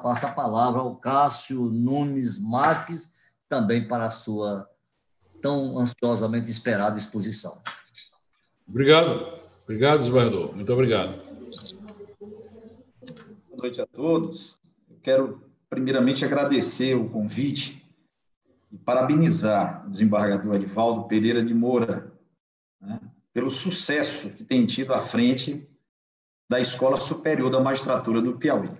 passo a palavra ao Cássio Nunes Marques, também para a sua tão ansiosamente esperada exposição. Obrigado, desembargador. Muito obrigado. Boa noite a todos. Eu quero, primeiramente, agradecer o convite e parabenizar o desembargador Edivaldo Pereira de Moura, né, pelo sucesso que tem tido à frente da Escola Superior da Magistratura do Piauí.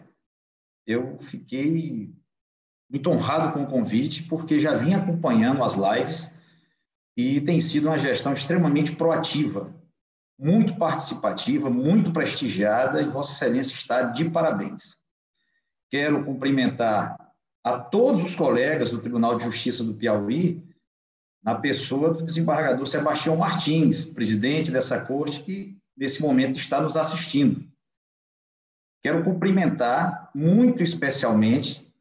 Eu fiquei muito honrado com o convite, porque já vim acompanhando as lives e tem sido uma gestão extremamente proativa, muito participativa, muito prestigiada, e Vossa Excelência está de parabéns. Quero cumprimentar a todos os colegas do Tribunal de Justiça do Piauí, na pessoa do desembargador Sebastião Martins, presidente dessa corte, que nesse momento está nos assistindo. Quero cumprimentar muito especialmente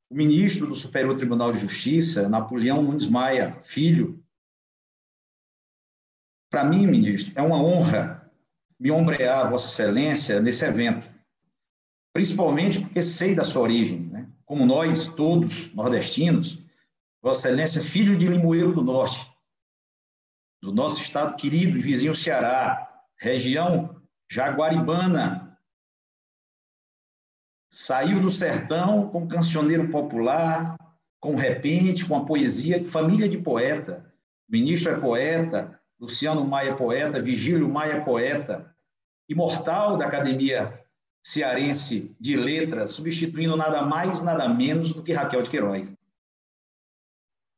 o ministro do Superior Tribunal de Justiça, Napoleão Nunes Maia, filho. Para mim, ministro, é uma honra me ombrear a Vossa Excelência nesse evento, principalmente porque sei da sua origem, né? Como nós, todos nordestinos, Vossa Excelência é filho de Limoeiro do Norte, do nosso estado querido e vizinho Ceará, região jaguaribana. Saiu do sertão como cancioneiro popular, com repente, com a poesia, família de poeta. O ministro é poeta, Luciano Maia é poeta, Vigílio Maia é poeta, imortal da Academia Cearense de Letras, substituindo nada mais, nada menos do que Raquel de Queiroz.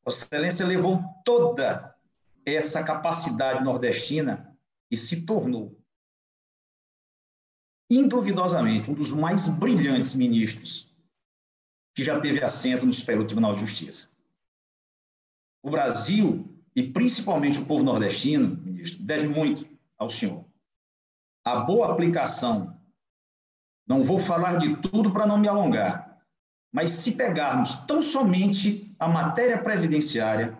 Vossa Excelência levou toda essa capacidade nordestina e se tornou, induvidosamente, um dos mais brilhantes ministros que já teve assento no Superior Tribunal de Justiça. O Brasil, e principalmente o povo nordestino, ministro, deve muito ao senhor. A boa aplicação, não vou falar de tudo para não me alongar, mas se pegarmos tão somente a matéria previdenciária,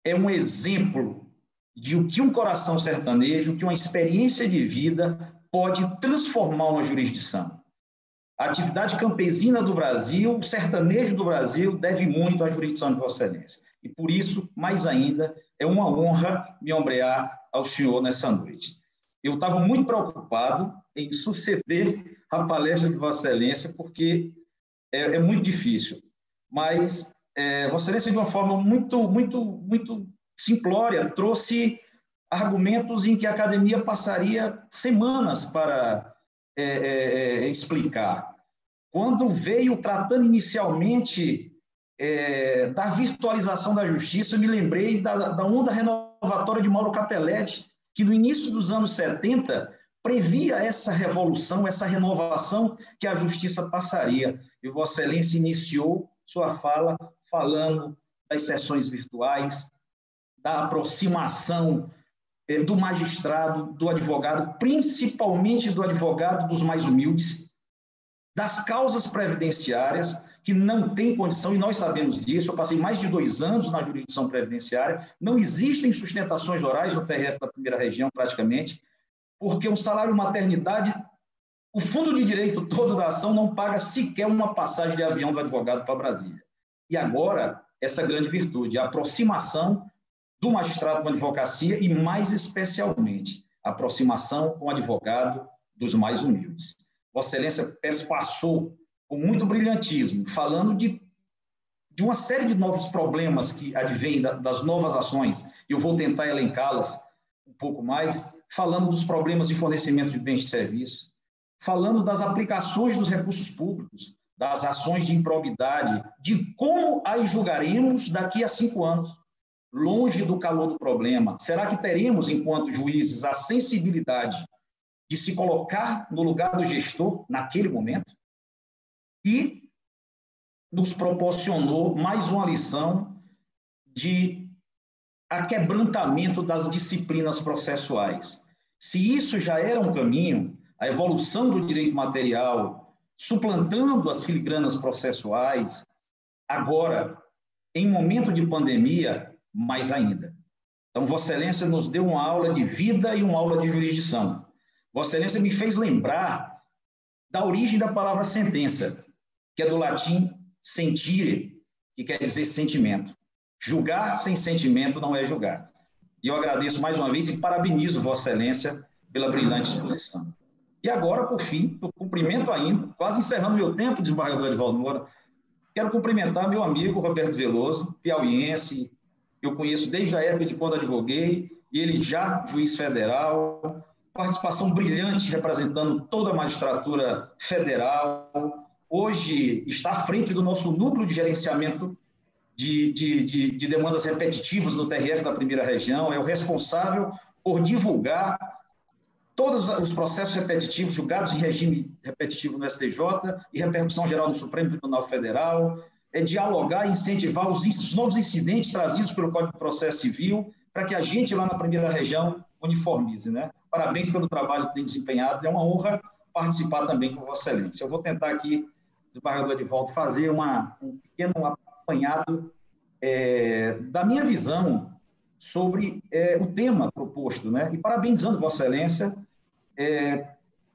é um exemplo de o que um coração sertanejo, que uma experiência de vida pode transformar uma jurisdição. A atividade campesina do Brasil, o sertanejo do Brasil, deve muito à jurisdição de Vossa Excelência. E, por isso, mais ainda, é uma honra me ombrear ao senhor nessa noite. Eu estava muito preocupado em suceder a palestra de Vossa Excelência, porque é muito difícil. Mas Vossa Excelência, de uma forma muito simplória, trouxe argumentos em que a academia passaria semanas para explicar. Quando veio tratando inicialmente da virtualização da justiça, eu me lembrei da onda renovatória de Mauro Capelletti, que no início dos anos 70 previa essa revolução, essa renovação que a justiça passaria. E Vossa Excelência iniciou sua fala falando das sessões virtuais, da aproximação do magistrado, do advogado, principalmente do advogado dos mais humildes, das causas previdenciárias, que não tem condição, e nós sabemos disso, eu passei mais de 2 anos na jurisdição previdenciária, não existem sustentações orais no TRF da primeira região, praticamente, porque o salário maternidade, o fundo de direito todo da ação não paga sequer uma passagem de avião do advogado para Brasília. E agora, essa grande virtude, a aproximação do magistrado com a advocacia e, mais especialmente, a aproximação com o advogado dos mais humildes. Vossa Excelência passou com muito brilhantismo, falando de uma série de novos problemas que advêm das novas ações. Eu vou tentar elencá-las um pouco mais, falando dos problemas de fornecimento de bens e serviços, falando das aplicações dos recursos públicos, das ações de improbidade, de como as julgaremos daqui a 5 anos, longe do calor do problema. Será que teremos, enquanto juízes, a sensibilidade de se colocar no lugar do gestor naquele momento? E nos proporcionou mais uma lição de aquebrantamento das disciplinas processuais. Se isso já era um caminho, a evolução do direito material, suplantando as filigranas processuais, agora, em momento de pandemia, mais ainda. Então, Vossa Excelência nos deu uma aula de vida e uma aula de jurisdição. Vossa Excelência me fez lembrar da origem da palavra sentença, que é do latim sentire, que quer dizer sentimento. Julgar sem sentimento não é julgar. E eu agradeço mais uma vez e parabenizo Vossa Excelência pela brilhante exposição. E agora, por fim, eu cumprimento ainda, quase encerrando meu tempo, desembargador Edivaldo Moura, quero cumprimentar meu amigo Roberto Veloso, piauiense, que eu conheço desde a época de quando advoguei, e ele já juiz federal, participação brilhante representando toda a magistratura federal, hoje está à frente do nosso núcleo de gerenciamento de demandas repetitivas no TRF da primeira região, é o responsável por divulgar todos os processos repetitivos, julgados em regime repetitivo no STJ e repercussão geral no Supremo Tribunal Federal, é dialogar e incentivar os novos incidentes trazidos pelo Código de Processo Civil para que a gente lá na primeira região uniformize, né? Parabéns pelo trabalho que tem desempenhado, é uma honra participar também com Vossa Excelência. Eu vou tentar aqui, desembargador Edivaldo, fazer um pequeno apanhado da minha visão sobre o tema proposto, né? E parabenizando Vossa Excelência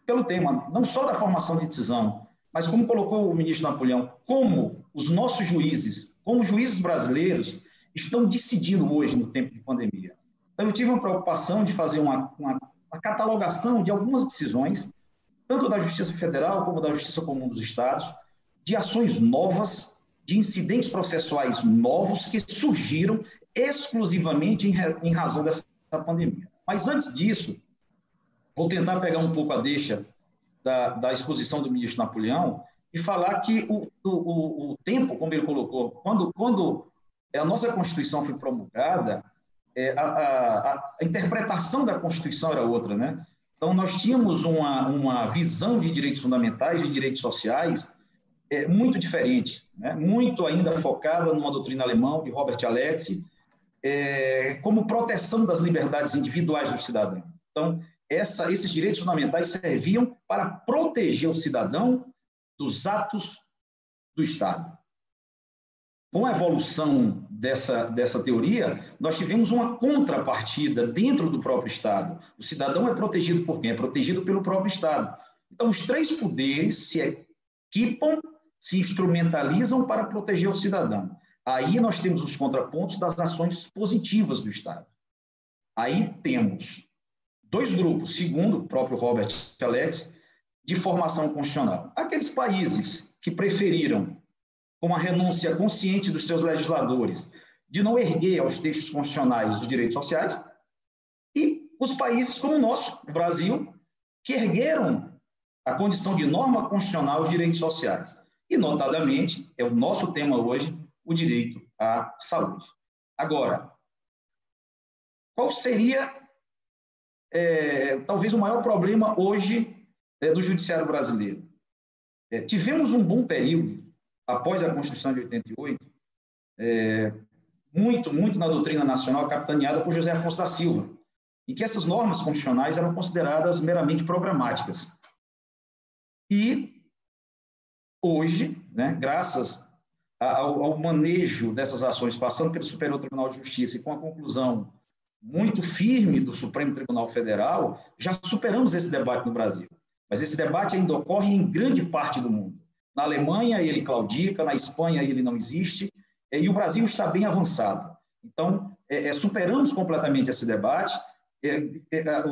pelo tema, não só da formação de decisão, mas como colocou o ministro Napoleão, como os nossos juízes, como juízes brasileiros, estão decidindo hoje no tempo de pandemia. Então, eu tive uma preocupação de fazer uma catalogação de algumas decisões, tanto da Justiça Federal como da Justiça Comum dos Estados, de ações novas, de incidentes processuais novos que surgiram exclusivamente em razão dessa pandemia. Mas antes disso, vou tentar pegar um pouco a deixa da exposição do ministro Napoleão e falar que o tempo, como ele colocou, quando a nossa Constituição foi promulgada, a interpretação da Constituição era outra, né? Então, nós tínhamos uma visão de direitos fundamentais, de direitos sociais, muito diferente, né? Muito ainda focada numa doutrina alemã, de Robert Alexy, como proteção das liberdades individuais do cidadão. Então, esses direitos fundamentais serviam para proteger o cidadão dos atos do Estado. Com a evolução dessa teoria, nós tivemos uma contrapartida dentro do próprio Estado. O cidadão é protegido por quem? É protegido pelo próprio Estado. Então, os três poderes se equipam, se instrumentalizam para proteger o cidadão. Aí nós temos os contrapontos das ações positivas do Estado. Aí temos dois grupos, segundo o próprio Robert Alexy, de formação constitucional. Aqueles países que preferiram, com a renúncia consciente dos seus legisladores, de não erguer aos textos constitucionais os direitos sociais, e os países como o nosso, o Brasil, que ergueram a condição de norma constitucional os direitos sociais. E, notadamente, é o nosso tema hoje, o direito à saúde. Agora, qual seria, talvez, o maior problema hoje do judiciário brasileiro? Tivemos um bom período, após a Constituição de 88, muito na doutrina nacional, capitaneada por José Afonso da Silva, em que essas normas constitucionais eram consideradas meramente programáticas. E, hoje, né, graças ao manejo dessas ações, passando pelo Superior Tribunal de Justiça e com a conclusão muito firme do Supremo Tribunal Federal, já superamos esse debate no Brasil. Mas esse debate ainda ocorre em grande parte do mundo. Na Alemanha, ele claudica, na Espanha, ele não existe, e o Brasil está bem avançado. Então, superamos completamente esse debate.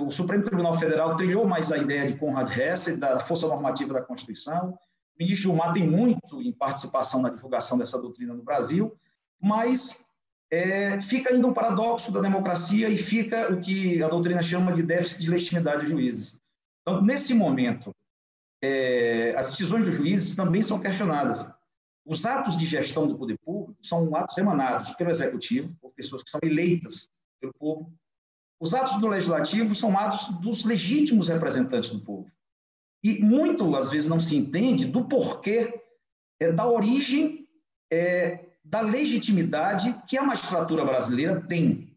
O Supremo Tribunal Federal trilhou mais a ideia de Conrad Hesse, da força normativa da Constituição. O ministro Gilmar tem muito em participação na divulgação dessa doutrina no Brasil, mas fica ainda um paradoxo da democracia e fica o que a doutrina chama de déficit de legitimidade dos juízes. Então, nesse momento, as decisões dos juízes também são questionadas. Os atos de gestão do poder público são atos emanados pelo Executivo, por pessoas que são eleitas pelo povo. Os atos do Legislativo são atos dos legítimos representantes do povo. E muito, às vezes, não se entende do porquê, da origem da legitimidade que a magistratura brasileira tem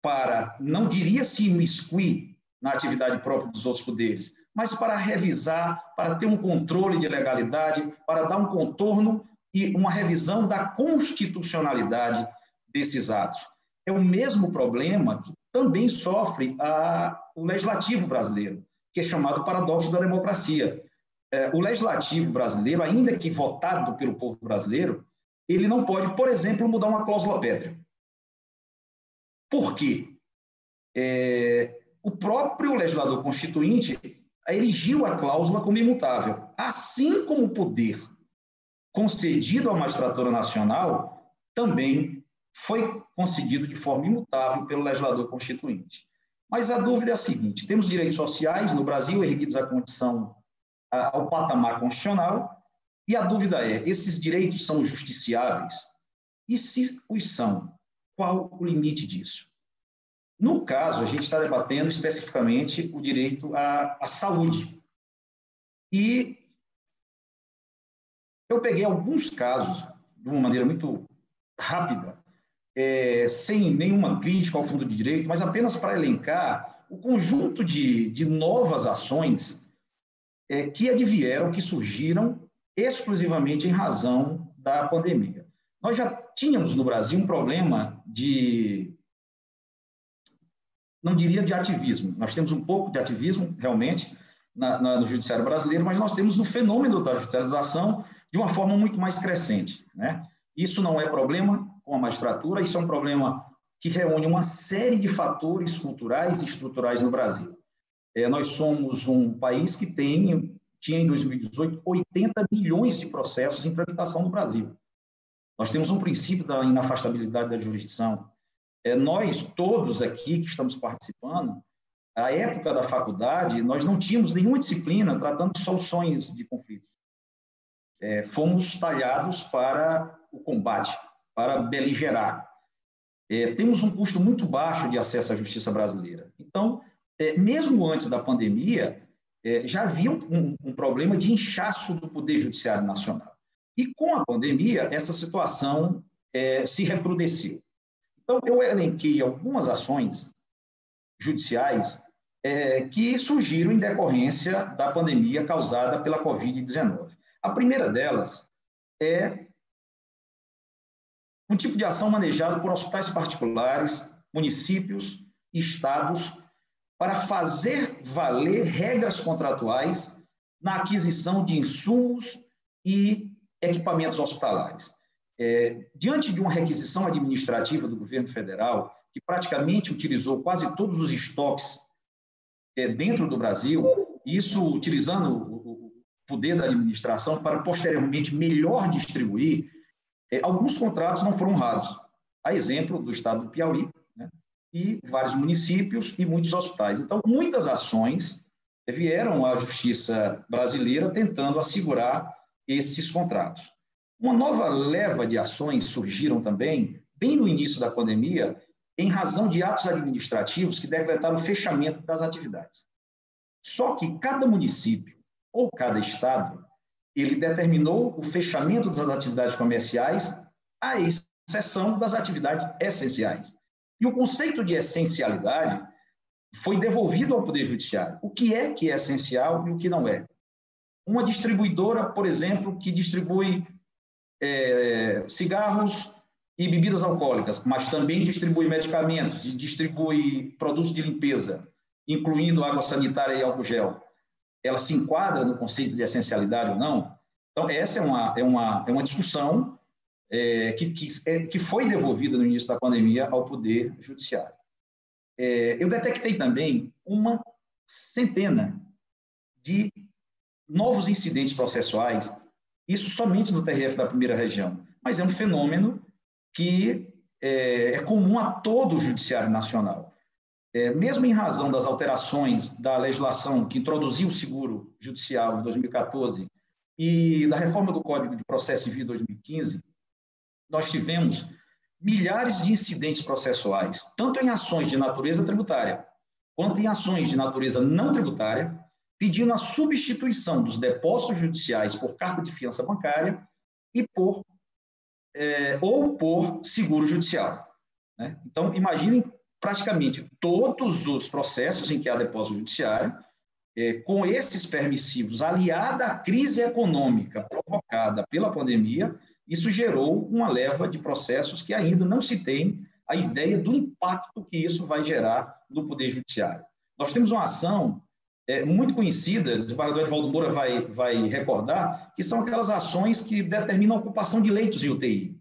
para, não diria se imiscuir na atividade própria dos outros poderes, mas para revisar, para ter um controle de legalidade, para dar um contorno e uma revisão da constitucionalidade desses atos. É o mesmo problema que também sofre o legislativo brasileiro, que é chamado paradoxo da democracia. o legislativo brasileiro, ainda que votado pelo povo brasileiro, ele não pode, por exemplo, mudar uma cláusula pétrea. Por quê? O próprio legislador constituinte erigiu a cláusula como imutável, assim como o poder concedido à magistratura nacional também foi concedido de forma imutável pelo legislador constituinte. Mas a dúvida é a seguinte: temos direitos sociais no Brasil erguidos à condição, ao patamar constitucional, e a dúvida é: esses direitos são justiciáveis? E se os são, qual o limite disso? No caso, a gente está debatendo especificamente o direito à saúde. E eu peguei alguns casos, de uma maneira muito rápida, sem nenhuma crítica ao fundo de direito, mas apenas para elencar o conjunto de novas ações que advieram, que surgiram exclusivamente em razão da pandemia. Nós já tínhamos no Brasil um problema não diria de ativismo, nós temos um pouco de ativismo, realmente, no judiciário brasileiro, mas nós temos o fenômeno da judicialização de uma forma muito mais crescente, né? Isso não é problema com a magistratura, isso é um problema que reúne uma série de fatores culturais e estruturais no Brasil. Nós somos um país que tinha em 2018 80 milhões de processos em tramitação no Brasil. Nós temos um princípio da inafastabilidade da jurisdição. Nós todos aqui que estamos participando, à época da faculdade, nós não tínhamos nenhuma disciplina tratando de soluções de conflitos. Fomos talhados para o combate, para beligerar. Temos um custo muito baixo de acesso à justiça brasileira. Então, mesmo antes da pandemia, já havia um problema de inchaço do Poder Judiciário Nacional. E com a pandemia, essa situação se recrudesceu. Então, eu elenquei algumas ações judiciais que surgiram em decorrência da pandemia causada pela Covid-19. A primeira delas é um tipo de ação manejado por hospitais particulares, municípios e estados para fazer valer regras contratuais na aquisição de insumos e equipamentos hospitalares. Diante de uma requisição administrativa do governo federal, que praticamente utilizou quase todos os estoques dentro do Brasil, isso utilizando o poder da administração para posteriormente melhor distribuir, alguns contratos não foram honrados. A exemplo do estado do Piauí, né, e vários municípios e muitos hospitais. Então, muitas ações vieram à justiça brasileira tentando assegurar esses contratos. Uma nova leva de ações surgiram também, bem no início da pandemia, em razão de atos administrativos que decretaram o fechamento das atividades. Só que cada município ou cada estado, ele determinou o fechamento das atividades comerciais, à exceção das atividades essenciais. E o conceito de essencialidade foi devolvido ao Poder Judiciário. O que é essencial e o que não é? Uma distribuidora, por exemplo, que distribui cigarros e bebidas alcoólicas, mas também distribui medicamentos e distribui produtos de limpeza, incluindo água sanitária e álcool gel. Ela se enquadra no conceito de essencialidade ou não? Então, essa é uma discussão que foi devolvida no início da pandemia ao Poder Judiciário. Eu detectei também uma centena de novos incidentes processuais, isso somente no TRF da primeira região, mas é um fenômeno que é comum a todo o Judiciário Nacional. Mesmo em razão das alterações da legislação que introduziu o seguro judicial em 2014 e da reforma do Código de Processo Civil em 2015, nós tivemos milhares de incidentes processuais, tanto em ações de natureza tributária, quanto em ações de natureza não tributária, pedindo a substituição dos depósitos judiciais por carta de fiança bancária e ou por seguro judicial, né? Então, imaginem praticamente todos os processos em que há depósito judiciário, com esses permissivos, aliada à crise econômica provocada pela pandemia, isso gerou uma leva de processos que ainda não se tem a ideia do impacto que isso vai gerar no Poder Judiciário. Nós temos uma ação muito conhecida, o desembargador Edvaldo Moura vai recordar, que são aquelas ações que determinam a ocupação de leitos em UTI.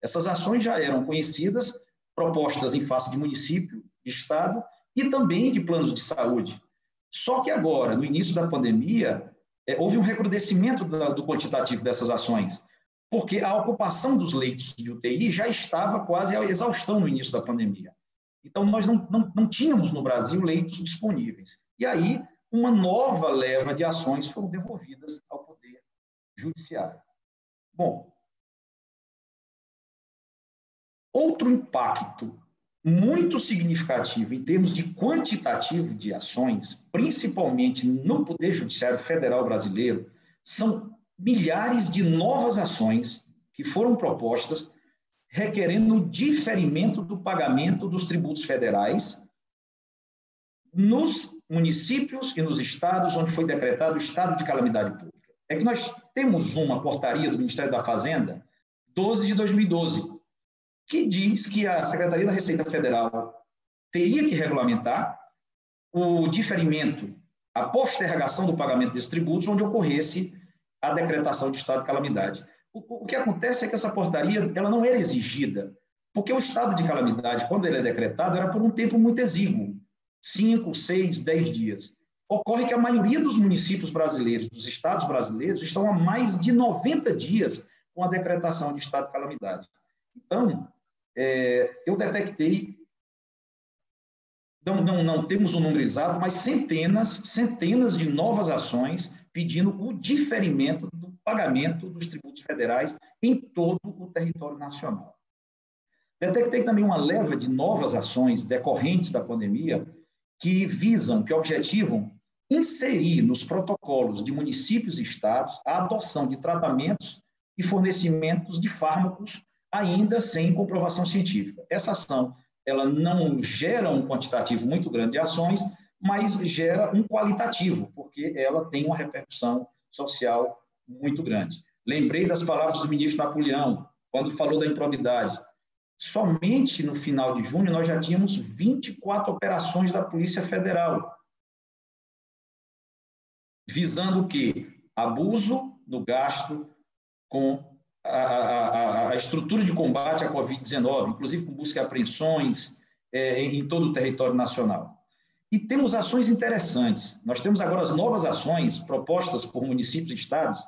Essas ações já eram conhecidas, propostas em face de município, de estado e também de planos de saúde. Só que agora, no início da pandemia, houve um recrudescimento do quantitativo dessas ações, porque a ocupação dos leitos de UTI já estava quase à exaustão no início da pandemia. Então, nós não tínhamos no Brasil leitos disponíveis. E aí, uma nova leva de ações foram devolvidas ao Poder Judiciário. Bom, outro impacto muito significativo em termos de quantitativo de ações, principalmente no Poder Judiciário Federal brasileiro, são milhares de novas ações que foram propostas requerendo o diferimento do pagamento dos tributos federais nos municípios e nos estados onde foi decretado o estado de calamidade pública. É que nós temos uma portaria do Ministério da Fazenda, 12 de 2012, que diz que a Secretaria da Receita Federal teria que regulamentar o diferimento, a postergação do pagamento desses tributos onde ocorresse a decretação de estado de calamidade. O que acontece é que essa portaria ela não era exigida, porque o estado de calamidade, quando ele é decretado, era por um tempo muito exíguo, 5, 6, 10 dias. Ocorre que a maioria dos municípios brasileiros, dos estados brasileiros, estão há mais de 90 dias com a decretação de estado de calamidade. Então, eu detectei, não temos um número exato, mas centenas de novas ações pedindo o diferimento do pagamento dos tributos federais em todo o território nacional. Detectei também uma leva de novas ações decorrentes da pandemia que objetivam inserir nos protocolos de municípios e estados a adoção de tratamentos e fornecimentos de fármacos ainda sem comprovação científica. Essa ação ela não gera um quantitativo muito grande de ações, mas gera um qualitativo, porque ela tem uma repercussão social muito grande. Lembrei das palavras do ministro Napoleão, quando falou da improbidade. Somente no final de junho nós já tínhamos 24 operações da Polícia Federal, visando o quê? Abuso no gasto com a estrutura de combate à Covid-19, inclusive com busca e apreensões em todo o território nacional. E temos ações interessantes. Nós temos agora as novas ações propostas por municípios e estados,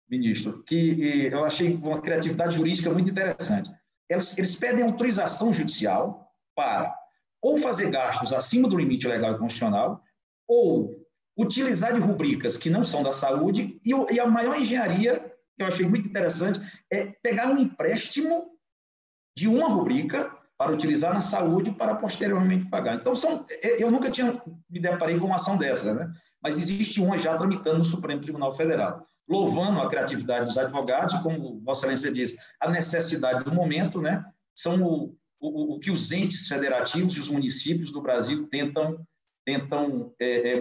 ministro, que eu achei uma criatividade jurídica muito interessante. Eles pedem autorização judicial para ou fazer gastos acima do limite legal e constitucional, ou utilizar de rubricas que não são da saúde, e a maior engenharia, que eu achei muito interessante, é pegar um empréstimo de uma rubrica para utilizar na saúde para posteriormente pagar. Então, eu nunca tinha me deparei com uma ação dessa, né? Mas existe uma já tramitando no Supremo Tribunal Federal, louvando a criatividade dos advogados, e como Vossa Excelência diz, a necessidade do momento, né? São o que os entes federativos e os municípios do Brasil tentam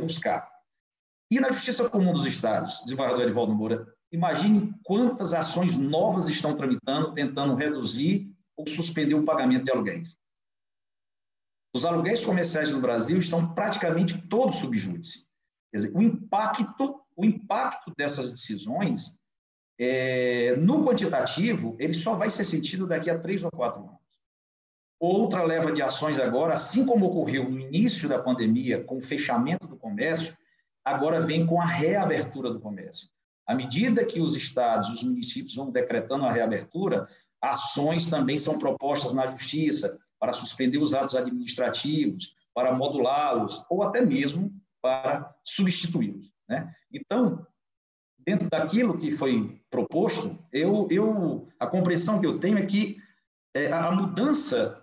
buscar. E na Justiça Comum dos Estados, desembargador Edvaldo Moura, imagine quantas ações novas estão tramitando, tentando reduzir ou suspender o pagamento de aluguéis. Os aluguéis comerciais no Brasil estão praticamente todos sob júdice. Quer dizer, o impacto dessas decisões, no quantitativo, ele só vai ser sentido daqui a 3 ou 4 anos. Outra leva de ações agora, assim como ocorreu no início da pandemia, com o fechamento do comércio, agora vem com a reabertura do comércio. À medida que os estados, os municípios vão decretando a reabertura, ações também são propostas na Justiça para suspender os atos administrativos, para modulá-los ou até mesmo para substituí-los, né? Então, dentro daquilo que foi proposto, a compreensão que eu tenho é que a mudança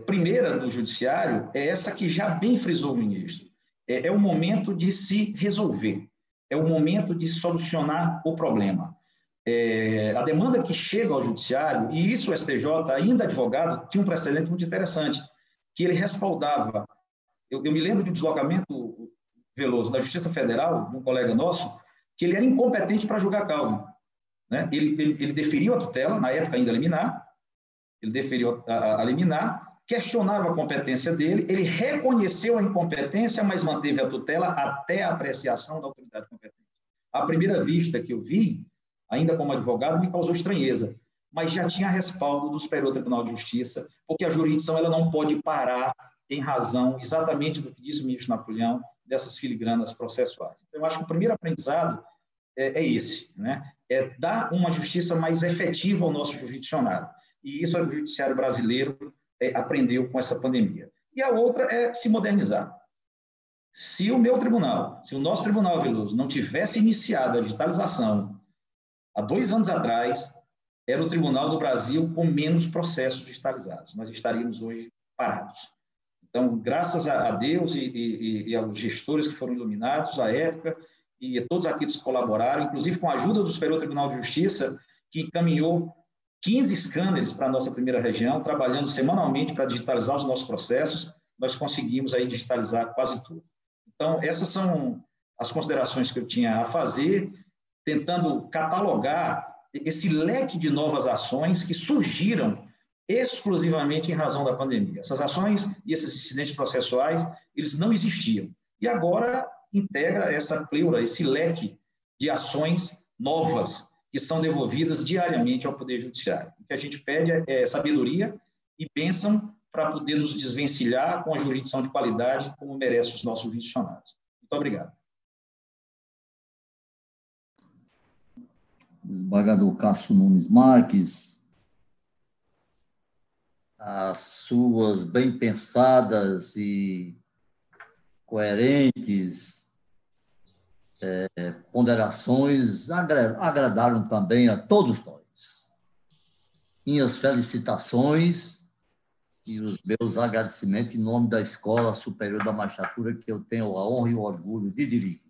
primeira do judiciário é essa que já bem frisou o ministro. É o momento de se resolver, é o momento de solucionar o problema. A demanda que chega ao judiciário, e isso o STJ, ainda advogado, tinha um precedente muito interessante, que ele respaldava. Eu me lembro de um deslocamento, Veloso, da Justiça Federal, de um colega nosso, que ele era incompetente para julgar causa, né? Ele deferiu a tutela, na época ainda liminar, ele deferiu a liminar, questionaram a competência dele, ele reconheceu a incompetência, mas manteve a tutela até a apreciação da autoridade competente. À primeira vista que eu vi, ainda como advogado, me causou estranheza, mas já tinha respaldo do Superior Tribunal de Justiça, porque a jurisdição ela não pode parar em razão exatamente do que disse o ministro Napoleão, dessas filigranas processuais. Então, eu acho que o primeiro aprendizado é esse, né? É dar uma justiça mais efetiva ao nosso jurisdicionado. E isso o judiciário brasileiro aprendeu com essa pandemia. E a outra é se modernizar. Se o meu tribunal, se o nosso tribunal, Veloso, não tivesse iniciado a digitalização há 2 anos atrás, era o tribunal do Brasil com menos processos digitalizados. Nós estaríamos hoje parados. Então, graças a Deus e aos gestores que foram iluminados à época, e a todos aqueles que colaboraram, inclusive com a ajuda do Superior Tribunal de Justiça, que encaminhou 15 scanners para a nossa primeira região, trabalhando semanalmente para digitalizar os nossos processos, nós conseguimos aí digitalizar quase tudo. Então, essas são as considerações que eu tinha a fazer, tentando catalogar esse leque de novas ações que surgiram exclusivamente em razão da pandemia. Essas ações e esses incidentes processuais, eles não existiam. E agora integra essa pleura, esse leque de ações novas que são devolvidas diariamente ao Poder Judiciário. O que a gente pede é sabedoria e bênção para poder nos desvencilhar com a jurisdição de qualidade, como merecem os nossos jurisdicionados. Muito obrigado. Desembargador Cássio Nunes Marques, as suas bem pensadas e coerentes ponderações agradaram também a todos nós. Minhas felicitações e os meus agradecimentos em nome da Escola Superior da Magistratura, que eu tenho a honra e o orgulho de dirigir.